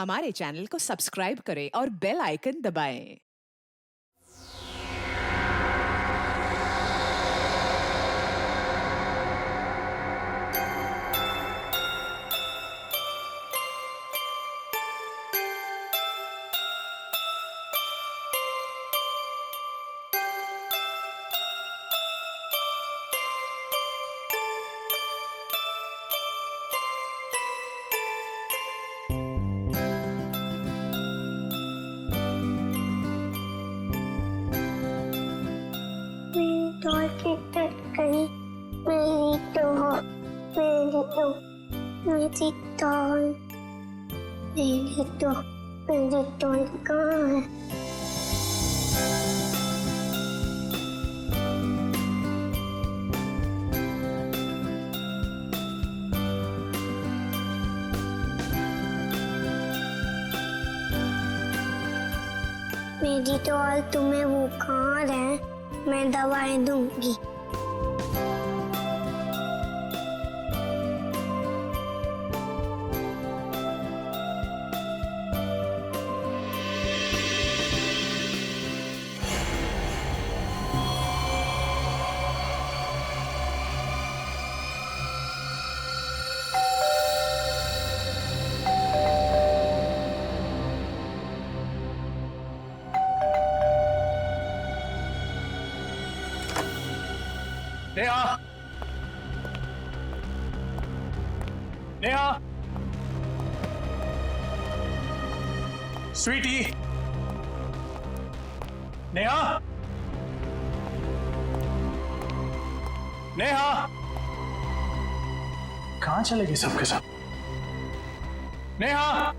हमारे चैनल को सब्सक्राइब करें और बेल आइकन दबाएं। मेरी डॉल की कट गई। मेरी डॉल, मेरी डॉल, मेरी डॉल, मेरी डॉल, मेरी डॉल कहाँ है? मेरी डॉल, तुम्हें बुखार है? मैं दवाई दूंगी। नेहा, नेहा, स्वीटी, नेहा, नेहा, कहाँ चले गए सबके सब? नेहा,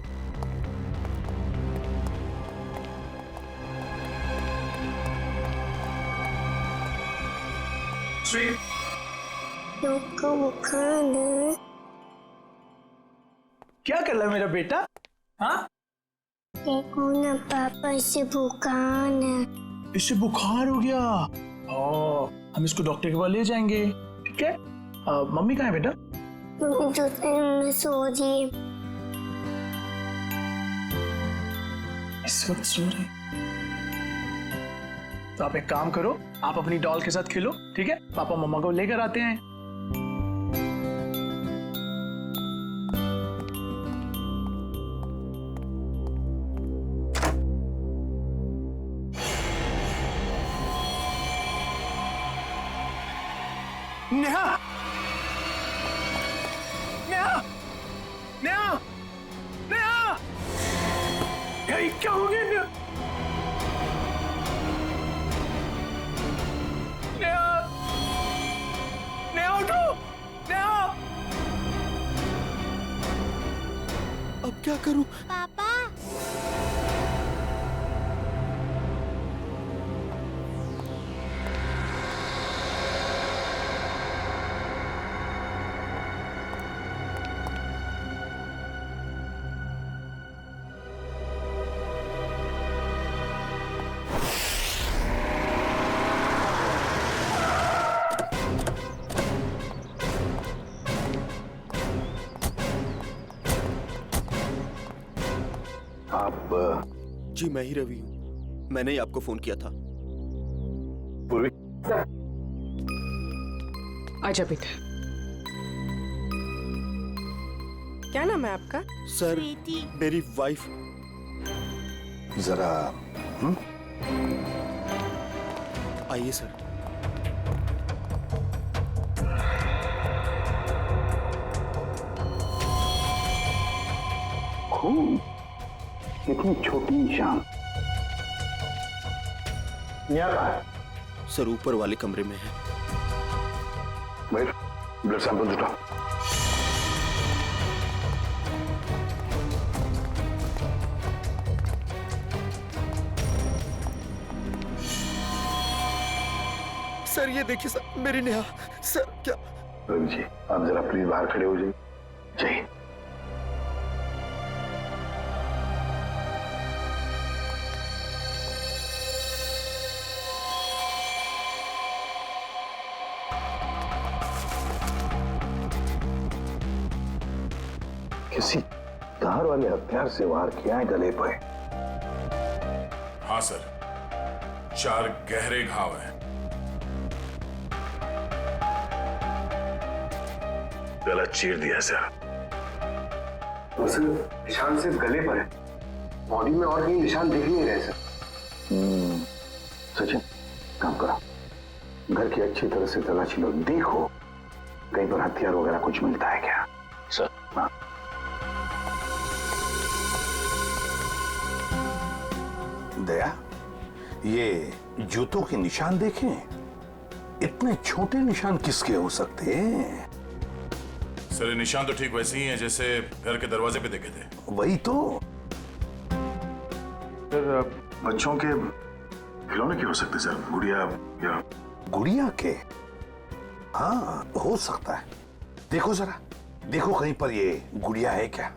स्वीट, लोग को बुखार है। क्या कर रहा है मेरा बेटा? हाँ, देखो ना पापा, इसे बुखार है। इससे बुखार हो गया। ओ, हम इसको डॉक्टर के पास ले जाएंगे, ठीक है? मम्मी कहाँ है बेटा? मम्मी दूसरे रूम में सो रही है। इस वक्त सो रही? तो आप एक काम करो, आप अपनी डॉल के साथ खेलो, ठीक है? पापा मम्मा को लेकर आते हैं। नेहा, नेहा, नेहा, नेहा, ये क्या हो गया नेहा? नेहा, नेहा उठो, नेहा। अब क्या करूं? पापा, आप जी मैं ही रवि हूँ। मैंने ही आपको फोन किया था। पूर्वी आजा बेटा। क्या नाम है आपका? सर, मेरी वाइफ। जरा आइए सर। खून, इतनी छोटी निशान यहाँ कहाँ है? सर ऊपर वाले कमरे में है। भाई ब्लड सैंपल उठाओ। सर ये देखिए सर, मेरी नेहा। सर क्या? रवि जी, आप जरा प्लीज बाहर खड़े हो जाइए। जय किसी जहर वाले हथियार से वार किया है गले पे। हाँ सर, 4 गहरे घाव हैं। गला चीर दिया सर। तो सर निशान सिर्फ गले पर है, बॉडी में और कहीं निशान दिख नहीं रहे सर। सचिन काम करो, घर की अच्छी तरह से तलाशी लो, देखो कहीं पर हथियार वगैरह कुछ मिलता है क्या। सर हाँ। दया, ये जूतों के निशान देखें, इतने छोटे निशान किसके हो सकते हैं? सर ये निशान तो ठीक वैसे ही हैं जैसे घर के दरवाजे पे देखे थे। वही तो। सर बच्चों के खिलौने के हो सकते सर, गुड़िया या गुड़िया के? हाँ हो सकता है। देखो जरा, देखो कहीं पर ये गुड़िया है क्या?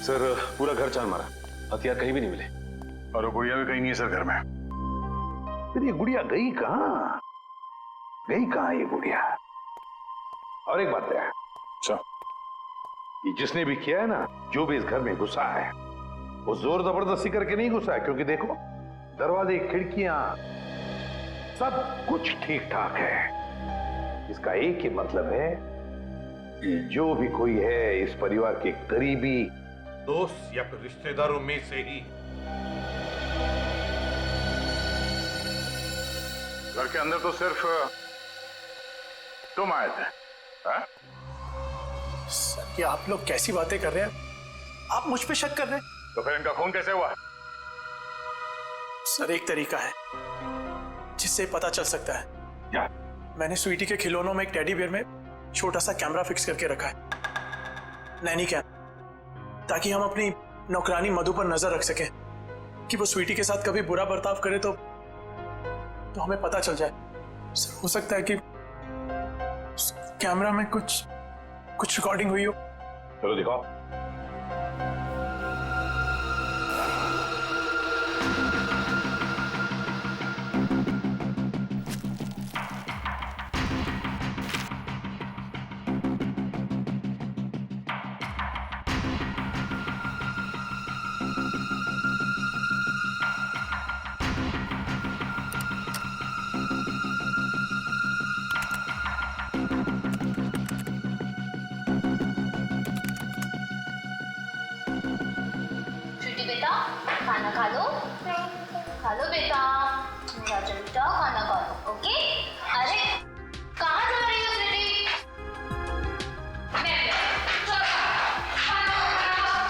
सर पूरा घर छान मारा, हथियार कहीं भी नहीं मिले। और वो गुड़िया भी कहीं नहीं है सर घर में। फिर ये गुड़िया गई कहाँ? गई कहाँ ये गुड़िया? और एक बात है, ये जिसने भी किया है ना, जो भी इस घर में घुसा है, वो जोर जबरदस्ती करके नहीं घुसा है, क्योंकि देखो दरवाजे खिड़कियां सब कुछ ठीक ठाक है। इसका एक ही मतलब है कि जो भी कोई है इस परिवार के करीबी दोस्त या फिर रिश्तेदारों में से ही। घर के अंदर तो सिर्फ तुम आए थे। हाँ? सर ये आप लोग कैसी बातें कर रहे हैं? आप मुझ पे शक कर रहे हैं? तो फिर इनका खून कैसे हुआ? सर एक तरीका है जिससे पता चल सकता है। क्या? मैंने स्वीटी के खिलौनों में एक टेडी बियर में छोटा सा कैमरा फिक्स करके रखा है, नैनी कैम, ताकि हम अपनी नौकरानी मधु पर नजर रख सकें कि वो स्वीटी के साथ कभी बुरा बर्ताव करे तो हमें पता चल जाए। सर हो सकता है कि कैमरा में कुछ रिकॉर्डिंग हुई हो। चलो दिखाओ। बेटा खाना खा लो बेटा, मेरा बेटा खाना खा लो। ओके? अरे कहाँ जा रही हो स्वीटी? चलो खाना खाओ।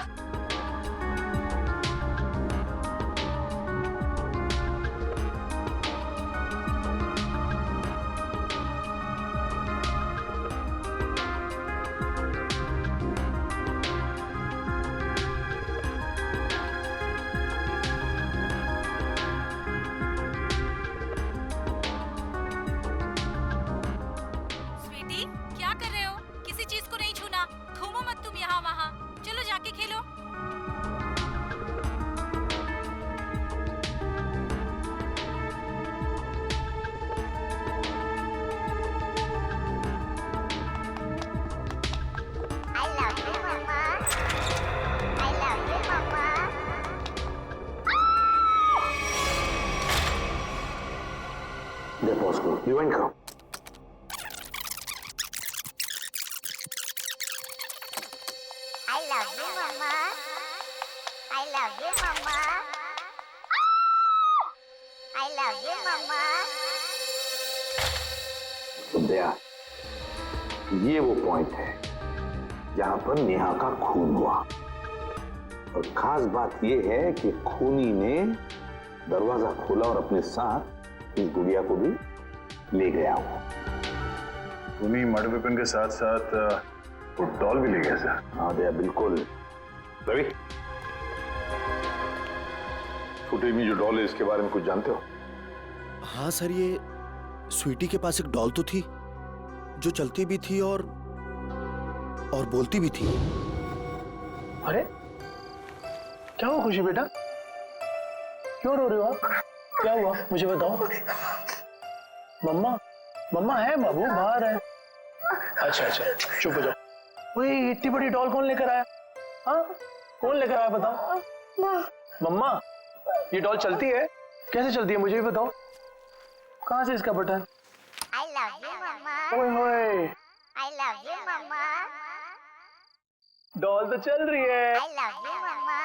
क्या कर रहे हो? किसी चीज को नहीं छूना, घूमो मत तुम यहाँ वहाँ, चलो जाके खेलो। I love you, Mama. I love you, Mama. देखो उसको रिवाइंड करो। I love you, Mama. I love you, Mama. I love you, Mama. तो दया, ये वो पॉइंट है जहां पर नेहा का खून हुआ। और खास बात यह है कि खूनी ने दरवाजा खोला और अपने साथ इस गुड़िया को भी ले गया हो। खूनी मर्डर वेपन के साथ साथ वो डॉल भी ले गया सर। हाँ दया, बिल्कुल। रवि, फुटेज में जो डॉल है इसके बारे में कुछ जानते हो? हाँ सर, ये स्वीटी के पास एक डॉल तो थी जो चलती भी थी और बोलती भी थी। अरे क्या हुआ खुशी बेटा, क्यों रो रहे हो आप? क्या हुआ मुझे बताओ। मम्मा, मम्मा है बाबू, बाहर है। अच्छा अच्छा, चुप हो जाओ। वही इतनी बड़ी डॉल कौन लेकर आया? हाँ, कौन लेकर आया बताओ। मम्मा, ये डॉल चलती है? कैसे चलती है मुझे भी बताओ। कहाँ से इसका बटन? I love you, मम्मा। ओए होए, I love you, मम्मा। डॉल तो चल रही है। I love you, मम्मा।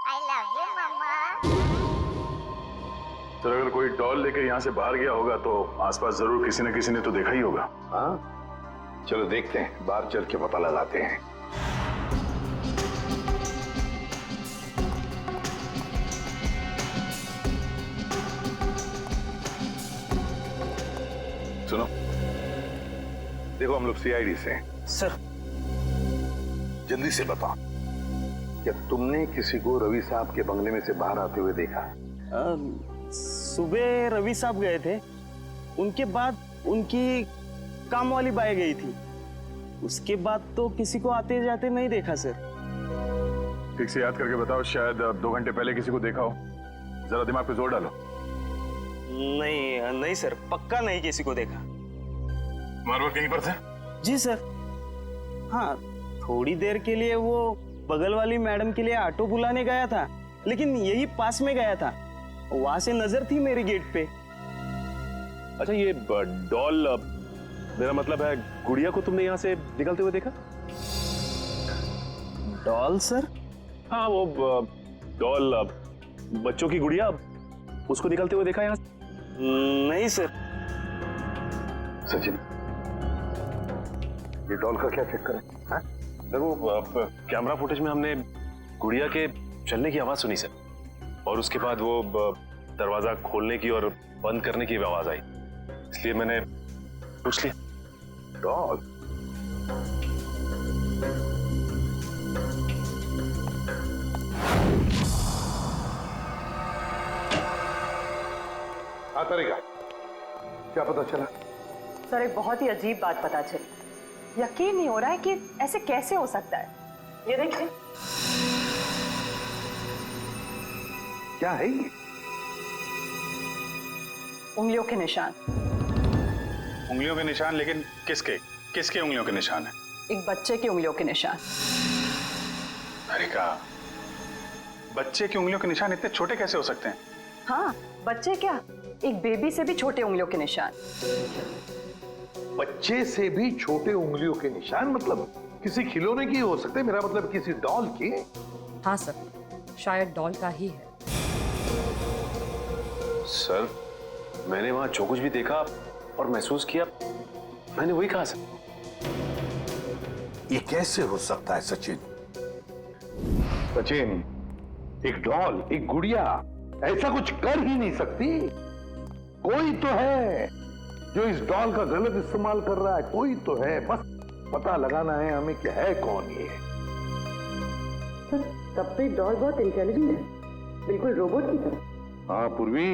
I love you, मम्मा। सर, अगर कोई डॉल लेके यहाँ से बाहर गया होगा तो आसपास जरूर किसी न किसी ने तो देखा ही होगा। हाँ, चलो देखते हैं, बाहर चल के पता लगाते हैं। सुनो, देखो हम लोग सीआईडी से हैं। सर, जल्दी से बताओ, क्या तुमने किसी को रवि साहब के बंगले में से बाहर आते हुए देखा? सुबह रवि साहब गए थे, उनके बाद उनकी काम वाली बाई गई थी। उसके बाद तो किसी को आते जाते नहीं देखा सर। ठीक से याद करके बताओ, शायद 2 घंटे पहले किसी को देखा हो। जरा दिमाग पे जोर डालो। नहीं सर, पक्का नहीं किसी को देखा। मारवर कहीं पर थे? जी सर। हाँ, थोड़ी देर के लिए वो बगल वाली मैडम के लिए ऑटो बुलाने गया था, लेकिन यही पास में गया था। वहां से नजर थी मेरे गेट पे। अच्छा, ये डॉल, मेरा मतलब है गुड़िया को तुमने यहाँ से निकलते हुए देखा? Doll sir? हाँ, वो डॉल, बच्चों की गुड़िया, उसको निकलते हुए देखा यहाँ से? नहीं सर। सचिन, ये डॉल का क्या चक्कर है? हाँ? सर, वो कैमरा फुटेज में हमने गुड़िया के चलने की आवाज सुनी सर, और उसके बाद वो दरवाजा खोलने की और बंद करने की आवाज आई, इसलिए मैंने पूछ लिया। डॉल? हाँ तरीका, क्या पता चला? सर, एक बहुत ही अजीब बात पता चली। यकीन नहीं हो रहा है कि ऐसे कैसे हो सकता है। ये देखिए। क्या है ये? उंगलियों के निशान। उंगलियों के निशान? लेकिन किसके उंगलियों के निशान है? एक बच्चे की उंगलियों के निशान। अरे का, बच्चे की उंगलियों के निशान इतने छोटे कैसे हो सकते हैं? हाँ, बच्चे क्या, एक बेबी से भी छोटे उंगलियों के निशान। बच्चे से भी छोटे उंगलियों के निशान? मतलब किसी खिलौने की हो सकते हैं, मेरा मतलब किसी डॉल की? हाँ सर, शायद डॉल का ही है। सर, मैंने वहां जो कुछ भी देखा और महसूस किया, मैंने वही कहा सर। ये कैसे हो सकता है सचिन? सचिन, एक डॉल, एक गुड़िया ऐसा कुछ कर ही नहीं सकती। कोई तो है जो इस डॉल का गलत इस्तेमाल कर रहा है, कोई तो है। बस पता लगाना है हमें कि है कौन ये। सर, तब भी डॉल बहुत इंटेलिजेंट है, बिल्कुल रोबोट की तरह। हाँ पूर्वी,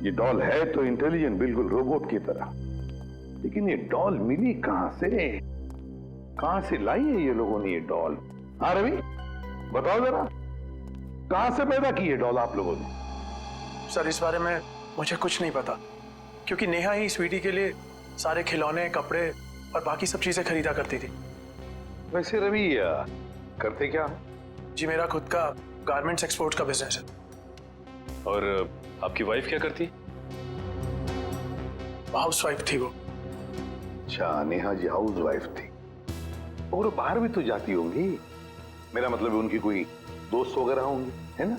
ये डॉल है तो इंटेलिजेंट, बिल्कुल रोबोट की तरह। लेकिन ये डॉल मिली कहां से? कहां से लाई है ये लोगों ने ये डॉल? हाँ रवि, बताओ जरा, कहां से पैदा की है डॉल आप लोगों ने? सर, इस बारे में मुझे कुछ नहीं पता, क्योंकि नेहा ही स्वीटी के लिए सारे खिलौने, कपड़े और बाकी सब चीजें खरीदा करती थी। वैसे रवि, करते क्या? जी, मेरा खुद का गारमेंट्स एक्सपोर्ट का बिजनेस है। और आपकी वाइफ क्या करती? हाउस वाइफ थी वो। अच्छा, नेहा जी हाउस वाइफ थी। और वो बाहर भी तो जाती होंगी, मेरा मतलब है उनकी कोई दोस्त वगैरह होंगे, है ना?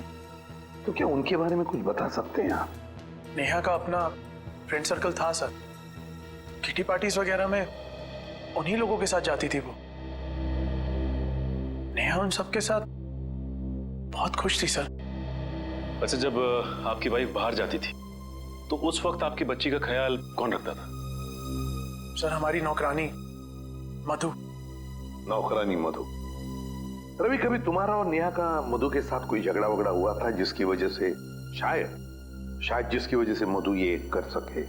तो क्या उनके बारे में कुछ बता सकते हैं आप? नेहा का अपना फ्रेंड सर्कल था सर। किटी पार्टीज वगैरह में उन्हीं लोगों के साथ जाती थी वो। नेहा नेहा उन सबके साथ बहुत खुश थी सर। अच्छा, जब आपकी वाइफ बाहर जाती थी तो उस वक्त आपकी बच्ची का ख्याल कौन रखता था? सर हमारी नौकरानी मधु। नौकरानी मधु। रवि, कभी तुम्हारा और नेहा का मधु के साथ कोई झगड़ा वगड़ा हुआ था जिसकी वजह से शायद जिसकी वजह से मधु ये कर सके?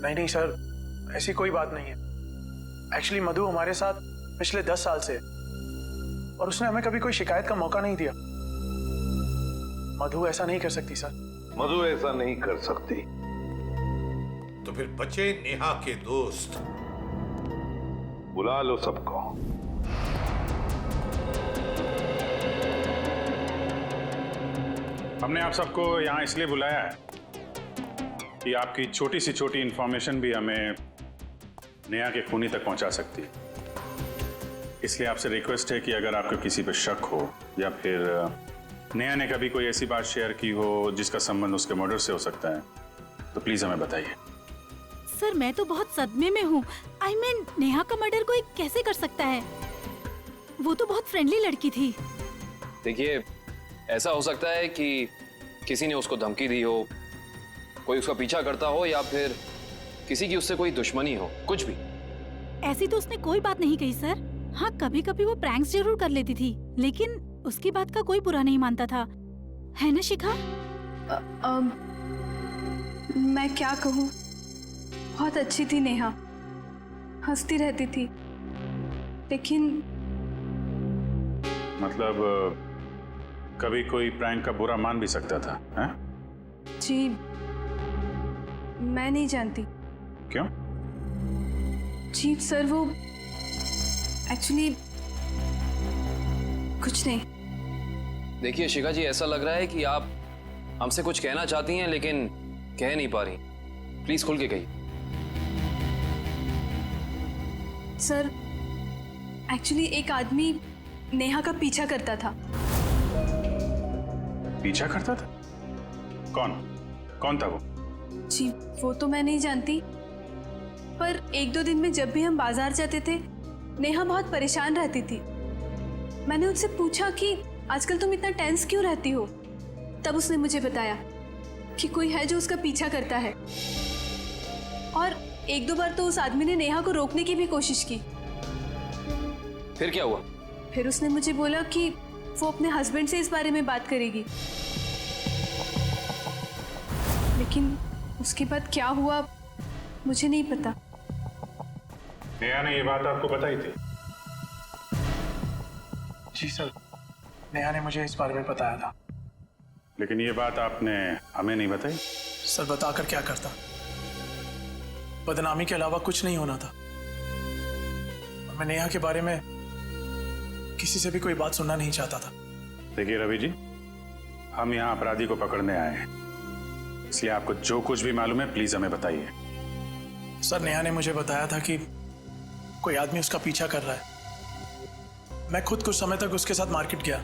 नहीं सर, ऐसी कोई बात नहीं है। एक्चुअली मधु हमारे साथ पिछले 10 साल से है और उसने हमें कभी कोई शिकायत का मौका नहीं दिया। मधु ऐसा नहीं कर सकती सर। मधु ऐसा नहीं कर सकती। तो फिर बचे नेहा के दोस्त। बुला लो सबको। हमने आप सबको यहाँ इसलिए बुलाया है कि आपकी छोटी से छोटी इंफॉर्मेशन भी हमें नेहा के खूनी तक पहुंचा सकती है। इसलिए आपसे रिक्वेस्ट है कि अगर आपको किसी पे शक हो या फिर नेहा ने कभी कोई ऐसी बात शेयर की हो जिसका संबंध उसके मर्डर से हो सकता है, तो प्लीज हमें बताइए। सर मैं तो बहुत सदमे में हूँ। आई मीन नेहा का मर्डर कोई कैसे कर सकता है? वो तो बहुत फ्रेंडली लड़की थी। देखिए, ऐसा हो सकता है कि किसी ने उसको धमकी दी हो, कोई उसका पीछा करता हो या फिर किसी की उससे कोई दुश्मनी हो, कुछ भी। ऐसी तो उसने कोई बात नहीं कही सर। हाँ, कभी कभी वो प्रैंक्स जरूर कर लेती थी, लेकिन उसकी बात का कोई बुरा नहीं मानता था, है ना शिखा? मैं क्या कहूँ, बहुत अच्छी थी नेहा, हंसती रहती थी, लेकिन मतलब कभी कोई प्रैंक का बुरा मान भी सकता था, हैं? जी मैं नहीं जानती। क्यों? जी सर, वो एक्चुअली कुछ नहीं। देखिए शिखा जी, ऐसा लग रहा है कि आप हमसे कुछ कहना चाहती हैं लेकिन कह नहीं पा रही। प्लीज खुल के कहिए। सर एक्चुअली एक आदमी नेहा का पीछा करता था। पीछा करता था? कौन था वो? जी वो तो मैं नहीं जानती, पर 1-2 दिन में जब भी हम बाजार जाते थे नेहा बहुत परेशान रहती थी। मैंने उससे पूछा कि आजकल तुम इतना टेंस क्यों रहती हो? तब उसने मुझे बताया कि कोई है जो उसका पीछा करता है, और 1-2 बार तो उस आदमी ने नेहा को रोकने की भी कोशिश की। फिर क्या हुआ? फिर उसने मुझे बोला कि वो अपने हस्बैंड से इस बारे में बात करेगी, लेकिन उसके बाद क्या हुआ मुझे नहीं पता। नेहा ने ये बात आपको बताई थी? जी सर, नेहा ने मुझे इस बारे में बताया था। लेकिन ये बात आपने हमें नहीं बताई? सर बताकर क्या करता, बदनामी के अलावा कुछ नहीं होना था। मैं नेहा के बारे में किसी से भी कोई बात सुनना नहीं चाहता था। देखिए रवि जी, हम यहाँ अपराधी को पकड़ने आए हैं, इसलिए आपको जो कुछ भी मालूम है प्लीज हमें बताइए। सर नेहा ने मुझे बताया था कि कोई आदमी उसका पीछा कर रहा है। मैं खुद कुछ समय तक उसके साथ मार्केट गया,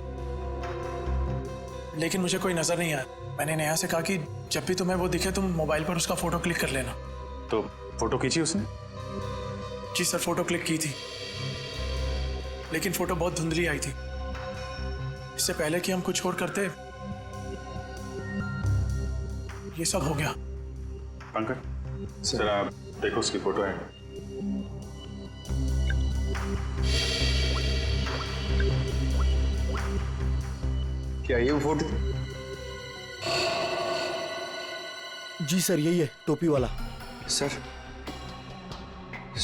लेकिन मुझे कोई नजर नहीं आया। मैंने नेहा से कहा कि जब भी तुम्हें वो दिखे तुम मोबाइल पर उसका फोटो क्लिक कर लेना। तो फोटो खींची उसने? जी सर, फोटो क्लिक की थी, लेकिन फोटो बहुत धुंधली आई थी। इससे पहले कि हम कुछ और करते ये सब हो गया। पंकज सर, आप देखो उसकी फोटो है। क्या ये वो फोटो? जी सर, यही है, टोपी वाला। सर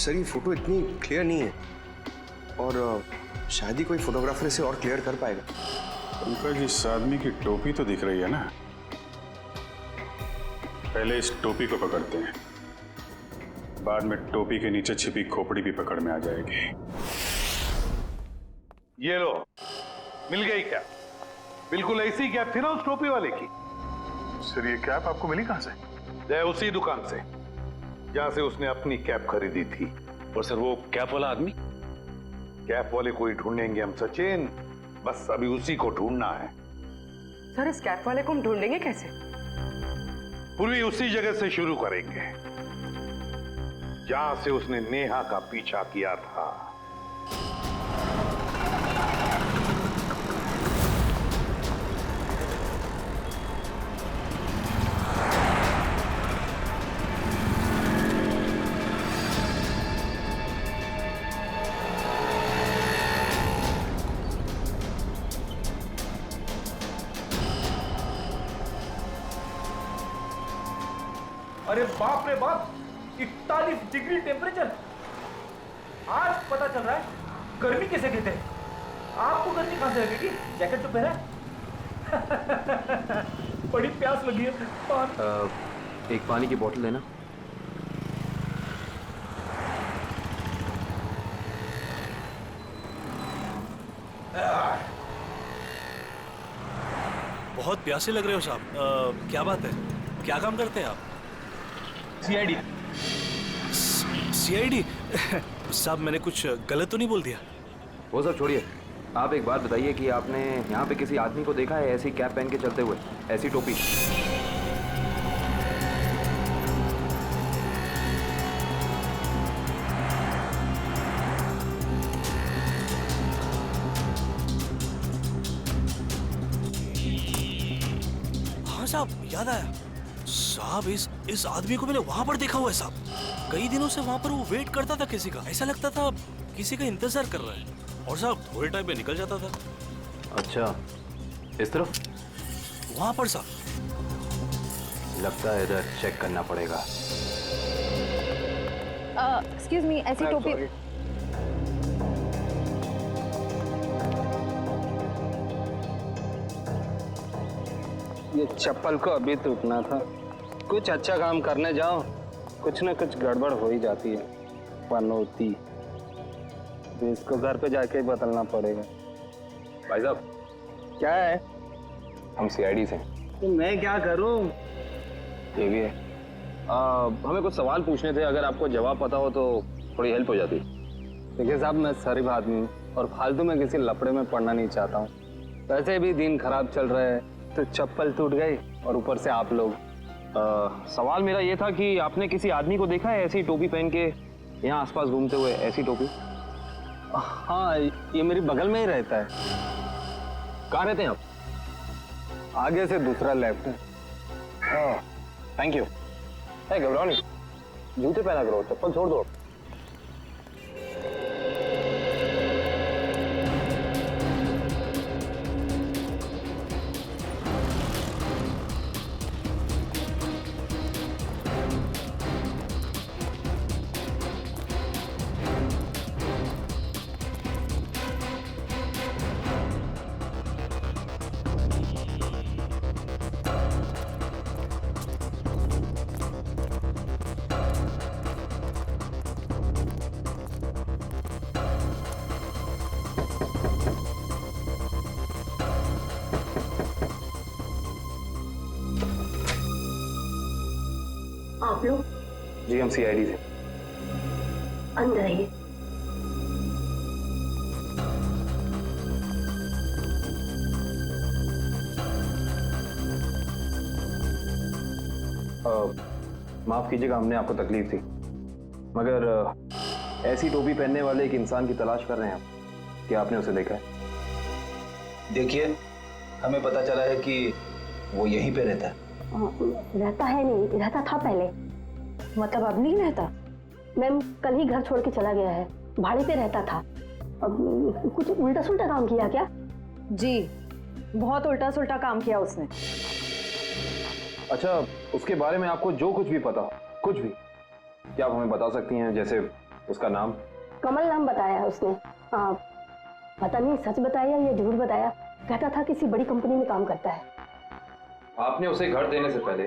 ये फोटो इतनी क्लियर नहीं है, और शायद ही कोई फोटोग्राफर इसे और क्लियर कर पाएगा। पंकज, इस आदमी की टोपी तो दिख रही है ना? पहले इस टोपी को पकड़ते हैं, बाद में टोपी के नीचे छिपी खोपड़ी भी पकड़ में आ जाएगी। ये लो, मिल गई क्या? बिल्कुल ऐसी कैप थी ना उस टोपी वाले की। सर ये कैप आपको मिली कहां से? उसी दुकान से जहां से उसने अपनी कैप खरीदी थी। और सर वो कैप वाला आदमी? कैप वाले को ही ढूंढेंगे हम सचिन, बस अभी उसी को ढूंढना है। सर इस कैप वाले को हम ढूंढेंगे कैसे? पूर्वी उसी जगह से शुरू करेंगे जहां से उसने नेहा का पीछा किया था। अरे बाप रे बाप, 41 डिग्री टेम्परेचर। आज पता चल रहा है गर्मी कैसे कहते हैं। आपको गर्मी कहां से लगेगी? जैकेट तो पहना है। बड़ी प्यास लगी है। एक पानी की बोतल लेना। बहुत प्यासे लग रहे हो साहब। क्या बात है, क्या काम करते हैं आप? सीआईडी। सीआईडी? साहब मैंने कुछ गलत तो नहीं बोल दिया? वो सब छोड़िए, आप एक बात बताइए कि आपने यहाँ पे किसी आदमी को देखा है ऐसी कैप पहन के चलते हुए, ऐसी टोपी? हाँ साहब, याद आया साहब, इस आदमी को मैंने वहां पर देखा हुआ है साहब। कई दिनों से वहां पर वो वेट करता था किसी का, ऐसा लगता था किसी का इंतजार कर रहा है, और साहब थोड़े टाइम में निकल जाता था। अच्छा, इस तरफ? वहां पर साहब। लगता है इधर चेक करना पड़ेगा। एक्सक्यूज मी, ऐसी टोपी। ये चप्पल को अभी टूटना था। कुछ अच्छा काम करने जाओ, कुछ ना कुछ गड़बड़ हो ही जाती है। पनौती, इसको घर पे जाके बदलना पड़ेगा। भाई साहब, क्या है? हम सीआईडी से। तो मैं क्या करूं? ये भी है। हमें कुछ सवाल पूछने थे, अगर आपको जवाब पता हो तो थोड़ी हेल्प हो जाती। देखिए साहब, मैं शरीफ आदमी हूँ और फालतू में किसी लफड़े में पड़ना नहीं चाहता हूँ। वैसे भी दिन खराब चल रहा है, तो चप्पल टूट गई और ऊपर से आप लोग। सवाल मेरा ये था कि आपने किसी आदमी को देखा है ऐसी टोपी पहन के यहाँ आसपास घूमते हुए, ऐसी टोपी? हाँ, ये मेरी बगल में ही रहता है। कहाँ रहते हैं आप? आगे से दूसरा लेफ्ट है। Thank you. घबराओ नहीं, जूते पहना करो, चप्पल छोड़ दो। आप लोग? जी, हम सीआईडी से। अंदर आइए। माफ कीजिएगा, हमने आपको तकलीफ दी, मगर ऐसी टोपी पहनने वाले एक इंसान की तलाश कर रहे हैं आप। क्या आपने उसे देखा है? देखिए, हमें पता चला है कि वो यहीं पे रहता है। रहता है नहीं, रहता था पहले। मतलब अब नहीं रहता? मैम, कल ही घर छोड़ के चला गया है, भाड़े पे रहता था। अब कुछ उल्टा सुल्टा काम किया क्या? जी, बहुत उल्टा सुल्टा काम किया उसने। अच्छा, उसके बारे में आपको जो कुछ भी पता हो, कुछ भी, क्या आप हमें बता सकती हैं? जैसे उसका नाम? कमल नाम बताया है उसने। पता नहीं सच बताया या झूठ बताया। कहता था किसी बड़ी कंपनी में काम करता है। आपने उसे घर देने से पहले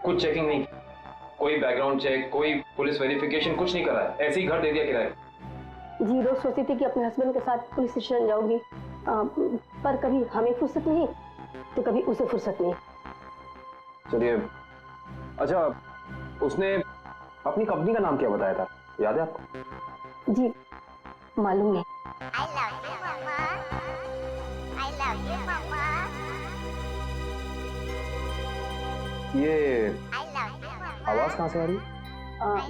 कुछ चेकिंग नहीं, कोई बैकग्राउंड चेक, कोई पुलिस वेरिफिकेशन, कुछ नहीं करा है? ऐसे ही घर दे दिया किराए? जी, रोज सोचती थी कि अपने हस्बैंड के साथ पुलिस स्टेशन जाऊंगी, पर कभी हमें फुर्सत नहीं तो कभी उसे फुर्सत नहीं। चलिए, अच्छा, उसने अपनी कंपनी का नाम क्या बताया था, याद है आपको? जी, मालूम नहीं। I love you, Mama. I love you, Mama. ये आवाज कहाँ से आ रही है?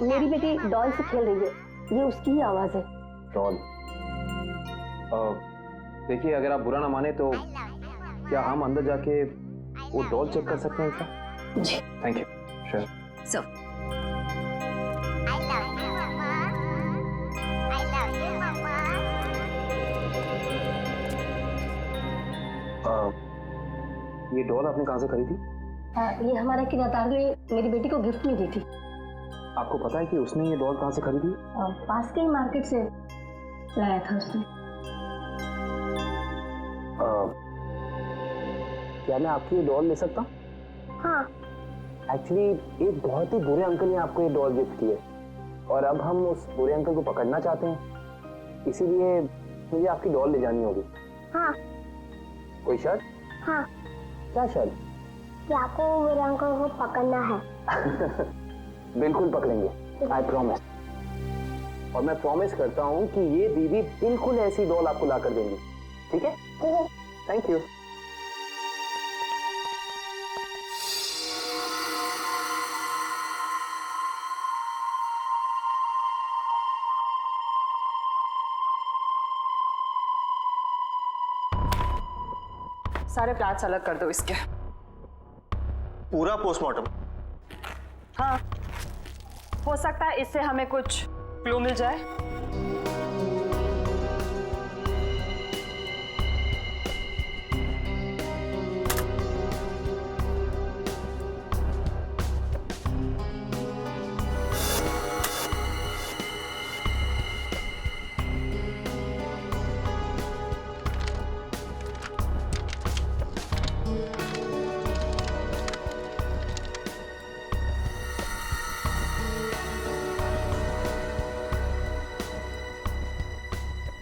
मेरी बेटी डॉल से खेल रही है, ये उसकी ही आवाज है। डॉल? देखिए, अगर आप बुरा ना माने तो क्या हम अंदर जाके वो डॉल चेक कर सकते हैं क्या? जी। Thank you. Sure. So I love you, Mama. I love you, Mama. ये डॉल आपने कहाँ से खरीदी? ये हमारा किराएदार ने मेरी बेटी को गिफ्ट में दी थी। आपको पता है कि उसने ये डॉल कहाँ से खरीदी? पास के ही मार्केट से लाया था उसने। क्या मैं आपकी ये डॉल ले सकता हूँ? हाँ। एक्चुअली एक बहुत ही बुरे अंकल ने आपको ये डॉल गिफ्ट की है और अब हम उस बुरे अंकल को पकड़ना चाहते हैं, इसीलिए मुझे आपकी डॉल ले जानी होगी। हाँ। कोई शर्त? हाँ। क्या शर्त? कि आपको मेरे अंकल को पकड़ना है। बिल्कुल पकड़ेंगे, आई प्रॉमिस। और मैं प्रॉमिस करता हूँ कि ये दीदी बिल्कुल ऐसी डॉल आपको ला कर देंगी, ठीक है? Thank you. सारे प्लाट्स अलग कर दो इसके। पूरा पोस्टमार्टम? हाँ, हो सकता है इससे हमें कुछ क्लू मिल जाए।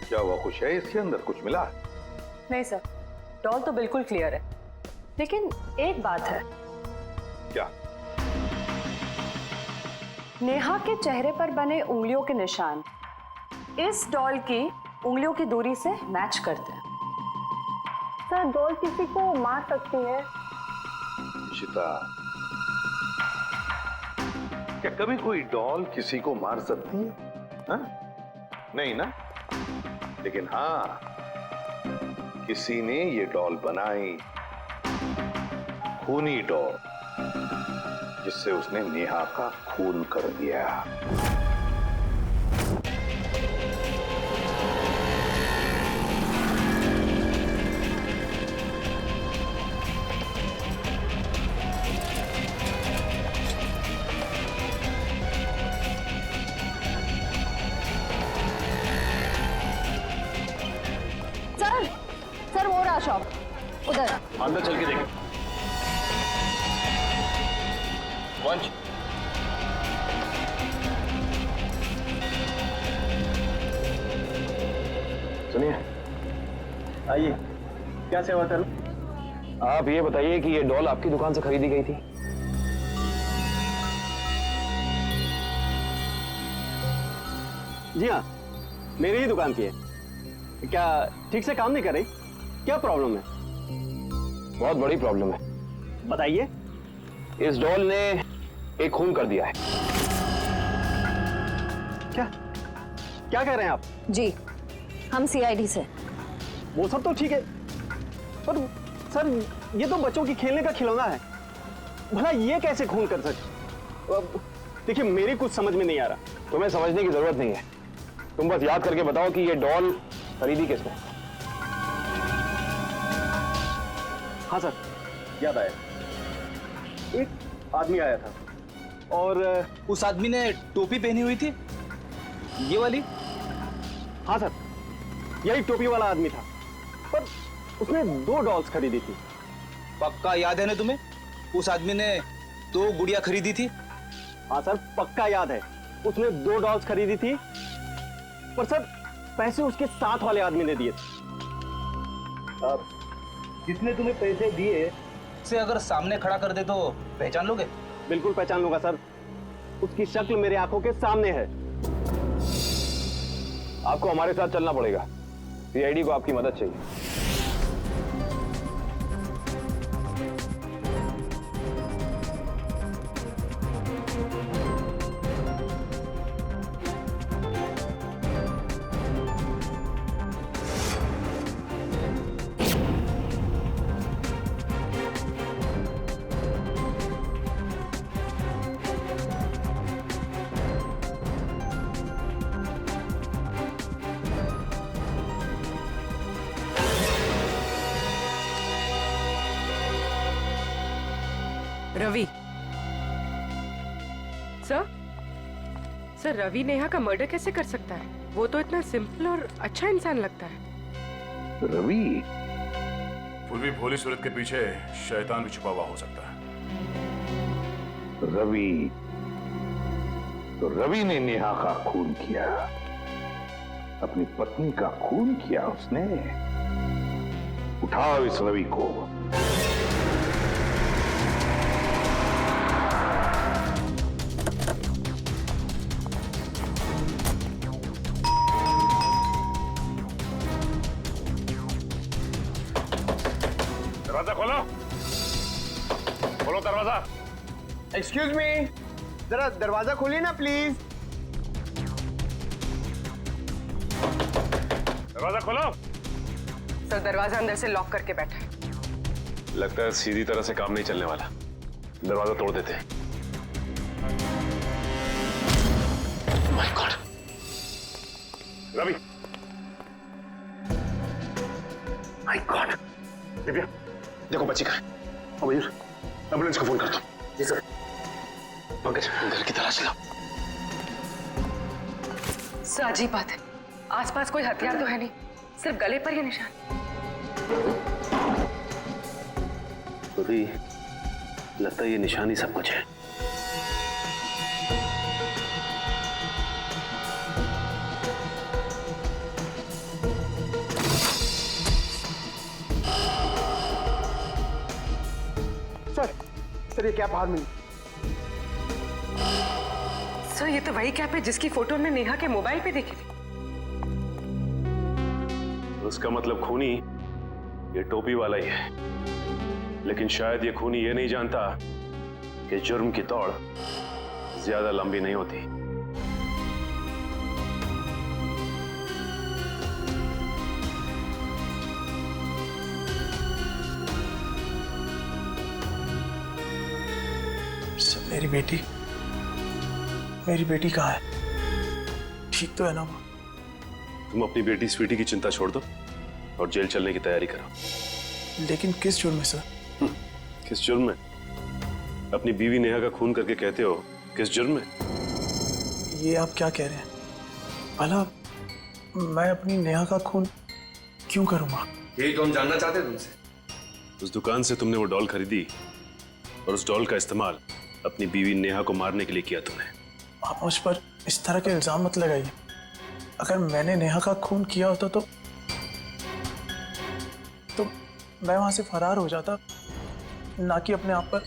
क्या हुआ, कुछ है इसके अंदर, कुछ मिला? नहीं सर, डॉल तो बिल्कुल क्लियर है, लेकिन एक बात है। क्या? नेहा के चेहरे पर बने उंगलियों के निशान इस डॉल की उंगलियों की दूरी से मैच करते हैं। सर, डॉल किसी को मार सकती है? इशिता, क्या कभी कोई डॉल किसी को मार सकती है? हा? नहीं ना? लेकिन हाँ, किसी ने ये डॉल बनाई, खूनी डॉल, जिससे उसने नेहा का खून कर दिया। सर वो रहा शॉप उधर। अंदर चल के देखें। वंश, सुनिए। आइए, क्या सेवा करूं? आप ये बताइए कि ये डॉल आपकी दुकान से खरीदी गई थी? जी हाँ, मेरी ही दुकान की है। क्या ठीक से काम नहीं कर रही? क्या प्रॉब्लम है? बहुत बड़ी प्रॉब्लम है। बताइए। इस डॉल ने एक खून कर दिया है। क्या क्या कह रहे हैं आप? जी, हम सीआईडी से। वो सब तो ठीक है, पर सर ये तो बच्चों की खेलने का खिलौना है, भला ये कैसे खून कर सकते? देखिए, मेरी कुछ समझ में नहीं आ रहा। तुम्हें समझने की जरूरत नहीं है, तुम बस याद करके बताओ कि ये डॉल खरीदी किसने? हाँ सर, याद आया। एक आदमी आया था और उस आदमी ने टोपी पहनी हुई थी, ये वाली? हाँ सर, यही टोपी वाला आदमी था, पर उसने 2 डॉल्स खरीदी थी। पक्का याद है ना तुम्हें? उस आदमी ने 2 गुड़िया खरीदी थी? हाँ सर, पक्का याद है, उसने 2 डॉल्स खरीदी थी, पर सर पैसे उसके साथ वाले आदमी ने दिए थे। जिसने तुम्हें पैसे दिए से अगर सामने खड़ा कर दे तो पहचान लोगे? बिल्कुल पहचान लूंगा सर, उसकी शक्ल मेरे आंखों के सामने है। आपको हमारे साथ चलना पड़ेगा, सीआईडी को आपकी मदद चाहिए। रवि सर रवि नेहा का मर्डर कैसे कर सकता है? वो तो इतना सिंपल और अच्छा इंसान लगता है। रवि पूर्वी भोली सूरत के पीछे शैतान भी छुपा हुआ हो सकता है। रवि ने नेहा का खून किया, अपनी पत्नी का खून किया उसने। उठाओ इस रवि को। दरवाजा खोलो, खोलो दरवाजा। एक्सक्यूज मी, जरा दरवाजा खोलिए ना प्लीज। दरवाजा खोलो। सर दरवाजा अंदर से लॉक करके बैठा है। लगता है सीधी तरह से काम नहीं चलने वाला, दरवाजा तोड़ देते हैं। My god, Ravi, my god. Divya देखो बच्ची कहाँ है। मयूर एम्बुलेंस को फोन कर दो। जी सर। पंकज घर की तलाशी लो। सर अजीब बात है, आसपास कोई हथियार तो है नहीं, सिर्फ गले पर ही निशान। रवि लगता है ये निशान ही सब कुछ है। सर ये क्या बाहर मिली? सर ये तो वही कैप है जिसकी फोटो हमने नेहा के मोबाइल पे देखी थी। उसका मतलब खूनी ये टोपी वाला ही है, लेकिन शायद ये खूनी ये नहीं जानता कि जुर्म की दौड़ ज्यादा लंबी नहीं होती। मेरी बेटी कहाँ है? ठीक तो है ना वो? तुम अपनी बेटी स्वीटी की चिंता छोड़ दो और जेल चलने की तैयारी करो। लेकिन किस जुर्म में सर? किस जुर्म में? अपनी बीवी नेहा का खून करके कहते हो किस जुर्म में? ये आप क्या कह रहे हैं? भला मैं अपनी नेहा का खून क्यों करूंगा? यही तो हम जानना चाहते हैं तुमसे। उस दुकान से तुमने वो डॉल खरीदी और उस डॉल का इस्तेमाल अपनी बीवी नेहा को मारने के लिए किया तुमने। आप मुझ पर इस तरह के इल्जाम मत लगाइए। अगर मैंने नेहा का खून किया होता तो मैं वहां से फरार हो जाता, ना कि अपने आप पर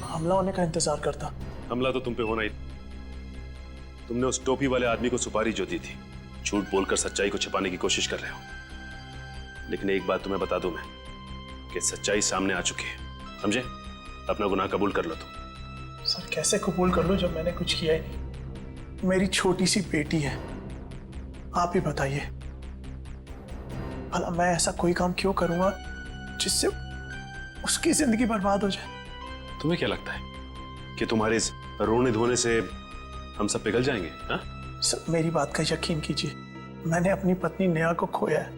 हमला होने का इंतजार करता। हमला तो तुम पे होना ही। तुमने उस टोपी वाले आदमी को सुपारी जो दी थी, झूठ बोलकर सच्चाई को छिपाने की कोशिश कर रहे हो। लेकिन एक बात तुम्हें बता दूं मैं कि सच्चाई सामने आ चुकी है, समझे? अपना गुनाह कबूल कर लो तुम। सर कैसे कबूल कर लो जब मैंने कुछ किया ही नहीं? मेरी छोटी सी बेटी है, आप ही बताइए। भला मैं ऐसा कोई काम क्यों करूंगा जिससे उसकी जिंदगी बर्बाद हो जाए? तुम्हें क्या लगता है कि तुम्हारे इस रोने धोने से हम सब पिघल जाएंगे? हा? सर मेरी बात का यकीन कीजिए, मैंने अपनी पत्नी नेहा को खोया है।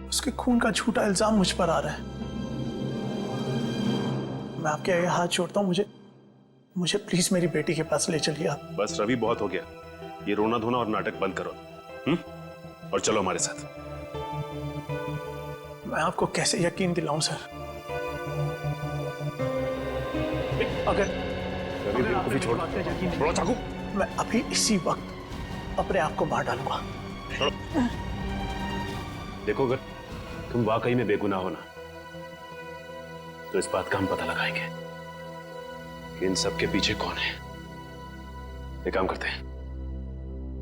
उसके खून का झूठा इल्जाम मुझ पर आ रहा है। मैं आपके आगे हाथ जोड़ता हूँ, मुझे प्लीज मेरी बेटी के पास ले चलिए आप। बस रवि, बहुत हो गया। ये रोना धोना और नाटक बंद करो और चलो हमारे साथ। मैं आपको कैसे यकीन दिलाऊं सर? अगर भी छोड़ दो चाकू। मैं अभी इसी वक्त अपने आप को मार डालूंगा। देखो अगर तुम वाकई में बेगुनाह हो ना, तो इस बात का हम पता लगाएंगे कि इन सब के पीछे कौन है। एक काम करते हैं,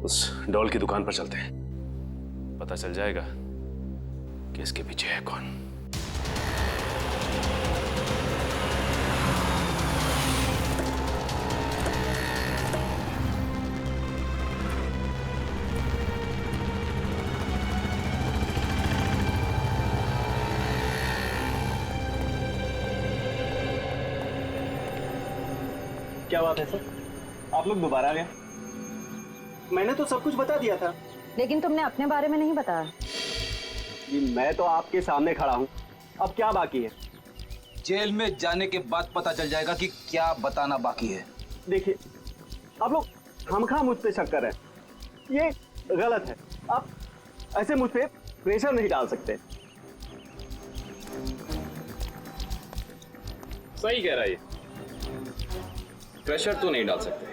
उस डॉल की दुकान पर चलते हैं, पता चल जाएगा कि इसके पीछे है कौन। क्या बात है सर, आप लोग दोबारा आ गए? मैंने तो सब कुछ बता दिया था। लेकिन तुमने अपने बारे में नहीं बताया। जी मैं तो आपके सामने खड़ा हूँ, अब क्या बाकी है? जेल में जाने के बाद पता चल जाएगा कि क्या बताना बाकी है। देखिए, आप लोग खामखा मुझ पे शक कर रहे हैं, ये गलत है। आप ऐसे मुझ पे प्रेशर नहीं डाल सकते। सही कह रहा है, प्रेशर तो नहीं डाल सकते।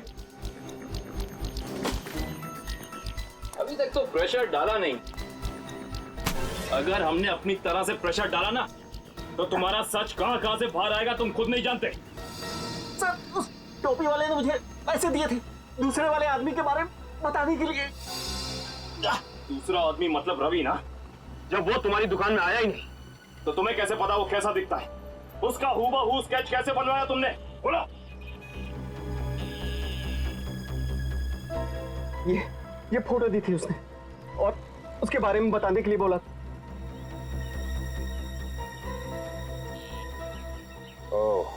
अभी तक तो प्रेशर डाला नहीं। अगर हमने अपनी तरह से प्रेशर डाला ना, तो तुम्हारा सच कहां से बाहर आएगा तुम खुद नहीं जानते। सर, उस टोपी वाले ने मुझे पैसे दिए थे दूसरे वाले आदमी के बारे में बताने के लिए। दूसरा आदमी मतलब रवि ना? जब वो तुम्हारी दुकान में आया ही नहीं, तो तुम्हें कैसे पता वो कैसा दिखता है? उसका हूबहू स्केच कैसे बनवाया तुमने? बोलो। ये फोटो दी थी उसने और उसके बारे में बताने के लिए बोला। ओह,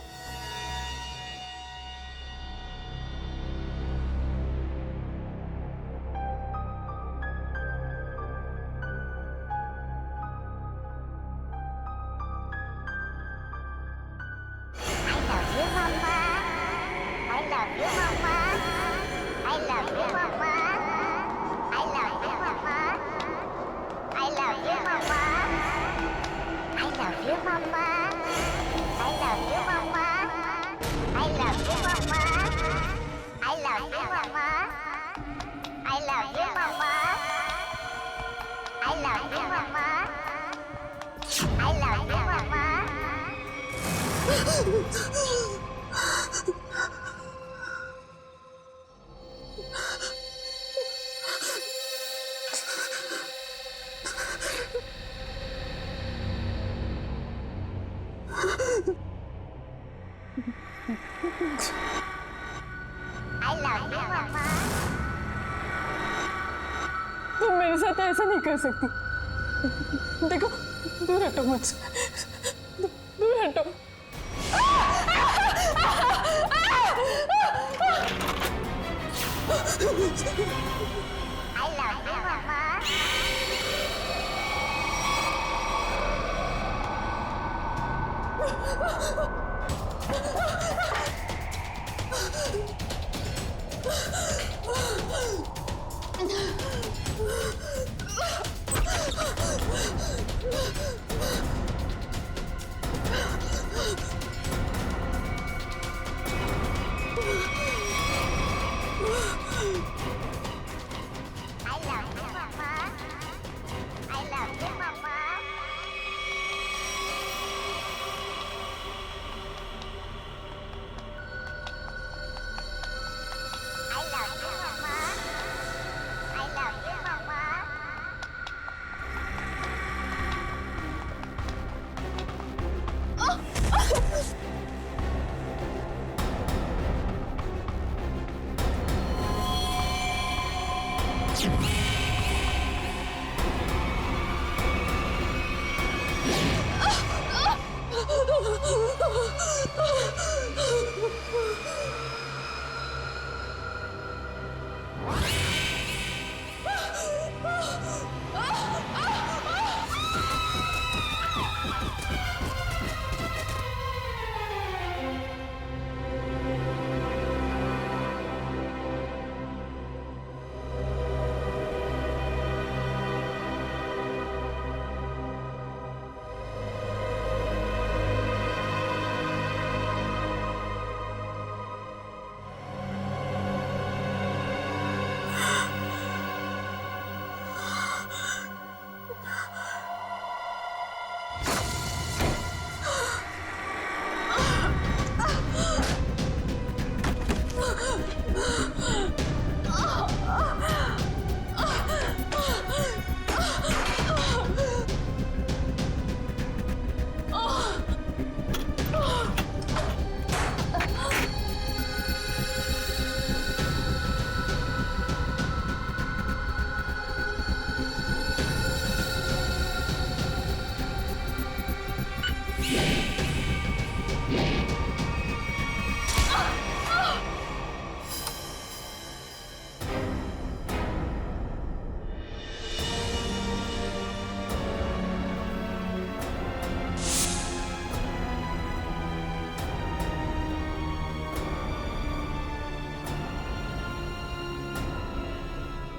तुम मेरे साथ ऐसा नहीं कर सकती। देखो, दूर हटो मुझसे, दूर हटो।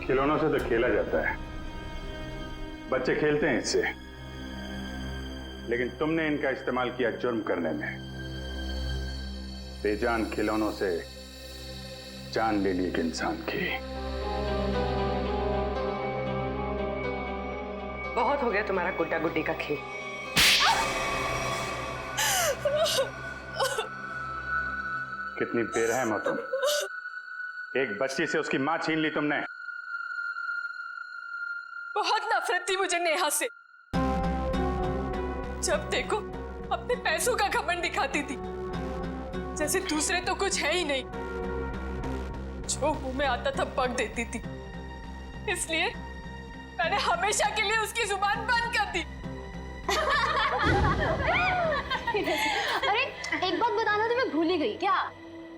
खिलौनों से तो खेला जाता है, बच्चे खेलते हैं इससे, लेकिन तुमने इनका इस्तेमाल किया जुर्म करने में। बेजान खिलौनों से जान ले ली एक इंसान की। बहुत हो गया तुम्हारा गुड्डा गुड्डी का खेल। कितनी बेरहम हो तुम। एक बच्ची से उसकी मां छीन ली तुमने। बहुत नफरत थी मुझे नेहा से। जब देखो अपने पैसों का घमंड दिखाती थी, जैसे दूसरे तो कुछ है ही नहीं। जो मुंह में आता था बक देती थी, इसलिए मैंने हमेशा के लिए उसकी जुबान बंद कर दी। अरे एक बात बताना तो मैं भूल ही गई। क्या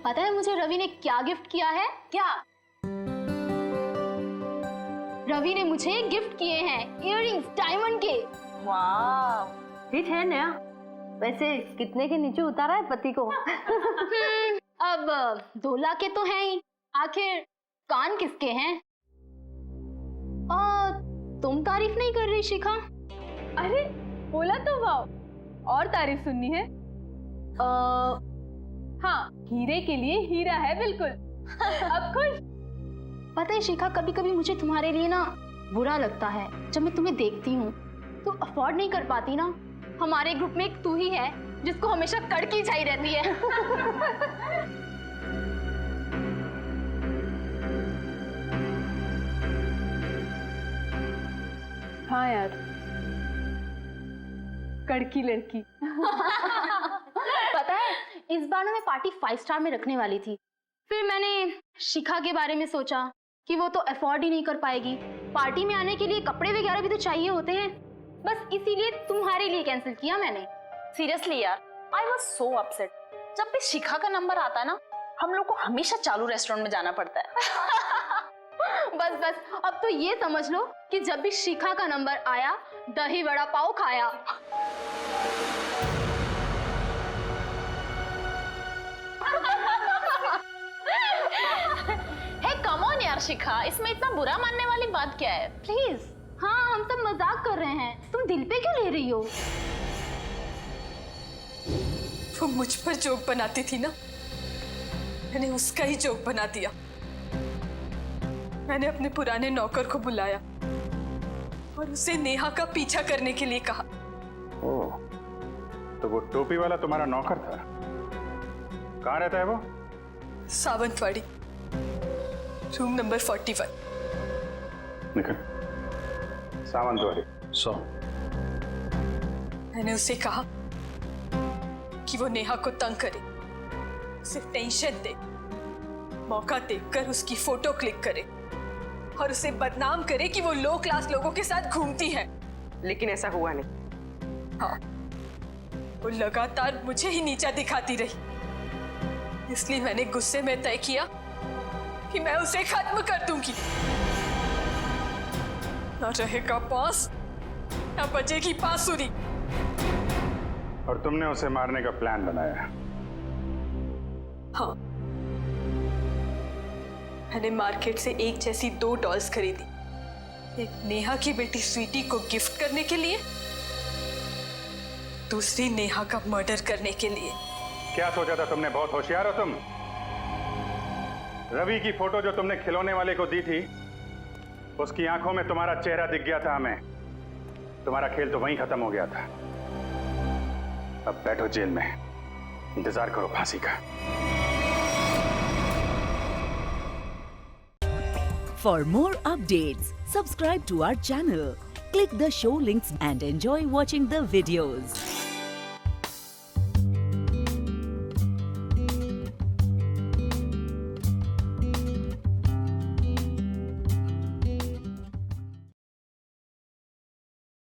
पता है मुझे रवि ने क्या गिफ्ट किया है? क्या रवि ने मुझे गिफ्ट किए हैं इयररिंग्स डायमंड के। वाह, ठीक है नया। वैसे कितने के नीचे उतारा है पति को? अब 2 लाख के तो हैं ही, आखिर कान किसके हैं? तुम तारीफ नहीं कर रही शिखा? अरे बोला तो वाओ, और तारीफ सुननी है? हाँ, हीरे के लिए हीरा है बिल्कुल। अब खुश? पता है शिखा, कभी कभी मुझे तुम्हारे लिए ना बुरा लगता है। जब मैं तुम्हें देखती हूँ तो अफोर्ड नहीं कर पाती ना। हमारे ग्रुप में एक तू ही है जिसको हमेशा कड़की चाहिए रहती है। हाँ यार, कड़की लड़की। पता है इस बार ना मैं पार्टी 5 स्टार में रखने वाली थी। फिर मैंने शिखा के बारे में सोचा कि वो तो अफोर्ड ही नहीं कर पाएगी। पार्टी में आने के लिए कपड़े वगैरह भी तो चाहिए होते हैं। बस इसीलिए तुम्हारे लिए कैंसिल किया मैंने। सीरियसली यार, आई वॉज सो अपसेट। जब भी शिखा का नंबर आता है ना, हम लोग को हमेशा चालू रेस्टोरेंट में जाना पड़ता है। बस बस, अब तो ये समझ लो कि जब भी शिखा का नंबर आया, दही वड़ा पाव खाया। हे कम ऑन यार शिखा, इसमें इतना बुरा मानने वाली बात क्या है? प्लीज। हाँ, हम सब मजाक कर रहे हैं, तुम दिल पे क्यों ले रही हो? वो मुझ पर जोक बनाती थी ना, मैंने उसका ही जोक बना दिया। मैंने अपने पुराने नौकर को बुलाया और उसे नेहा का पीछा करने के लिए कहा। ओह, तो वो टोपी वाला तुम्हारा नौकर था? कहाँ रहता है वो? Sawantwadi, room number 41। निकल। सावंतवाड़ी 100। मैंने उसे कहा कि वो नेहा को तंग करे, उसे टेंशन दे, मौका देखकर उसकी फोटो क्लिक करे और उसे बदनाम करे कि वो लो क्लास लोगों के साथ घूमती है। लेकिन ऐसा हुआ नहीं। हाँ, वो लगातार मुझे ही नीचा दिखाती रही। इसलिए मैंने गुस्से में तय किया कि मैं उसे खत्म कर दूंगी। न रहेगा बांस, न बजेगी बांसुरी। और तुमने उसे मारने का प्लान बनाया? हाँ, मैंने मार्केट से एक जैसी 2 डॉल्स खरीदी, एक नेहा की बेटी स्वीटी को गिफ्ट करने के लिए, दूसरी नेहा का मर्डर करने के लिए। क्या सोचा था तुमने? बहुत होशियार हो तुम। रवि की फोटो जो तुमने खिलौने वाले को दी थी, उसकी आंखों में तुम्हारा चेहरा दिख गया था हमें। तुम्हारा खेल तो वहीं खत्म हो गया था। अब बैठो जेल में, इंतजार करो फांसी का। For more updates, subscribe to our channel, click the show links and enjoy watching the videos.